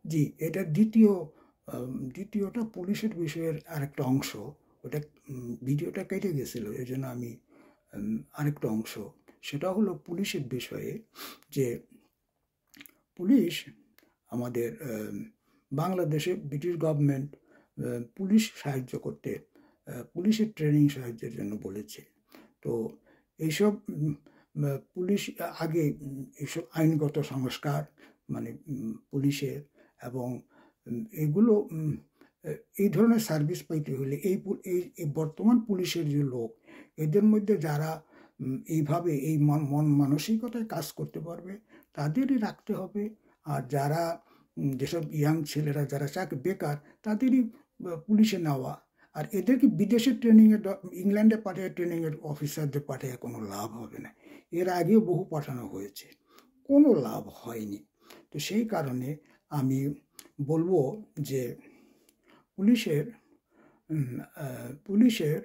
জি, এটা দ্বিতীয়টা পুলিশের বিষয়ের আরেকটা অংশ। ওটা ভিডিওটা কেটে গেছিল, এজন্য আমি আরেকটা অংশ, সেটা হলো পুলিশের বিষয়ে। যে পুলিশ আমাদের বাংলাদেশে ব্রিটিশ গভর্নমেন্ট পুলিশ সাহায্য করতে, পুলিশের ট্রেনিং সাহায্যের জন্য বলেছে। তো এইসব পুলিশ আগে এইসব আইনগত সংস্কার, মানে পুলিশের, এবং এগুলো এই ধরনের সার্ভিস পাইতে হলে এই বর্তমান পুলিশের যে লোক, এদের মধ্যে যারা এইভাবে এই মন মানসিকতায় কাজ করতে পারবে তাদেরই রাখতে হবে। আর যারা যেসব ইয়াং ছেলেরা যারা চাকরি বেকার, তাদেরই পুলিশে নেওয়া। আর এদেরকে বিদেশে ট্রেনিংয়ে, ইংল্যান্ডে পাঠিয়ে ট্রেনিংয়ের অফিসারদের পাঠিয়ে কোনো লাভ হবে না। এর আগেও বহু পাঠানো হয়েছে, কোনো লাভ হয়নি। তো সেই কারণে আমি বলবো যে পুলিশের পুলিশের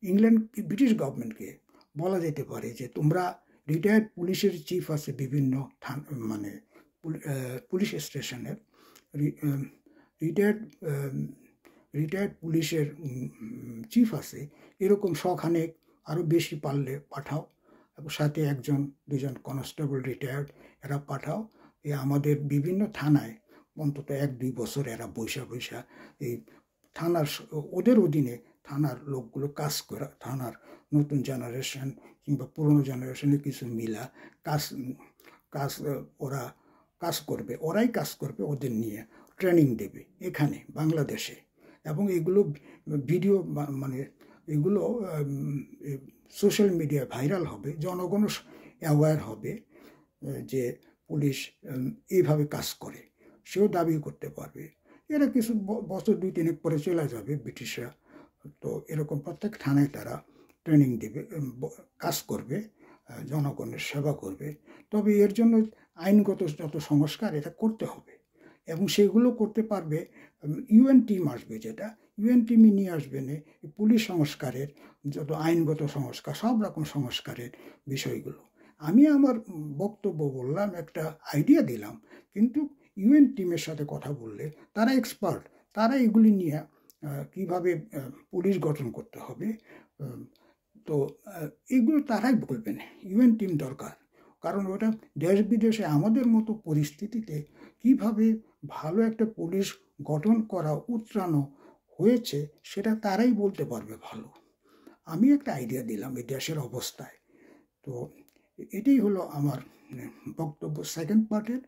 ইংল্যান্ড ব্রিটিশ গভর্নমেন্টকে বলা যেতে পারে যে তোমরা রিটায়ার্ড পুলিশের চিফ আছে বিভিন্ন মানে পুলিশ স্টেশনের, রিটায়ার্ড রিটায়ার্ড পুলিশের চিফ আছে, এরকম শখানেক আরও বেশি পারলে পাঠাও, এবং সাথে একজন দুজন কনস্টেবল রিটায়ার্ড এরা পাঠাও। আমাদের বিভিন্ন থানায় অন্তত 1-2 বছর এরা বৈশা বৈশা এই থানার ওদের অধীনে থানার লোকগুলো কাজ করা, থানার নতুন জেনারেশন কিংবা পুরনো জেনারেশনের কিছু মিলা কাজ কাজ ওরা কাজ করবে, ওরাই কাজ করবে, ওদের নিয়ে ট্রেনিং দেবে এখানে বাংলাদেশে। এবং এগুলো ভিডিও মানে এগুলো সোশ্যাল মিডিয়ায় ভাইরাল হবে, জনগণও অ্যাওয়্যার হবে যে পুলিশ এইভাবে কাজ করে, সেও দাবি করতে পারবে। এরা কিছু বছর 2-3 পরে চলে যাবে ব্রিটিশরা। তো এরকম প্রত্যেক থানায় তারা ট্রেনিং দেবে, কাজ করবে, জনগণের সেবা করবে। তবে এর জন্য আইনগত যত সংস্কার এটা করতে হবে, এবং সেগুলো করতে পারবে ইউএন টিম আসবে, যেটা ইউএন টিমই নিয়ে আসবেন পুলিশ সংস্কারের যত আইনগত সংস্কার, সব রকম সংস্কারের বিষয়গুলো। আমি আমার বক্তব্য বললাম, একটা আইডিয়া দিলাম, কিন্তু ইউএন টিমের সাথে কথা বললে তারা এক্সপার্ট, তারা এগুলি নিয়ে কিভাবে পুলিশ গঠন করতে হবে, তো এগুলো তারাই বলবেন। ইউএন টিম দরকার, কারণ ওটা দেশ বিদেশে আমাদের মতো পরিস্থিতিতে কিভাবে ভালো একটা পুলিশ গঠন করা উতরানো হয়েছে সেটা তারাই বলতে পারবে ভালো। আমি একটা আইডিয়া দিলাম এই দেশের অবস্থায়। তো এটাই হলো আমার বক্তব্য, সেকেন্ড পার্টের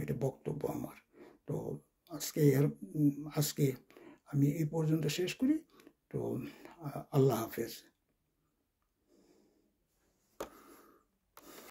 এটা বক্তব্য আমার। তো আজকে আমি এই পর্যন্ত শেষ করি। তো আল্লাহ হাফেজ।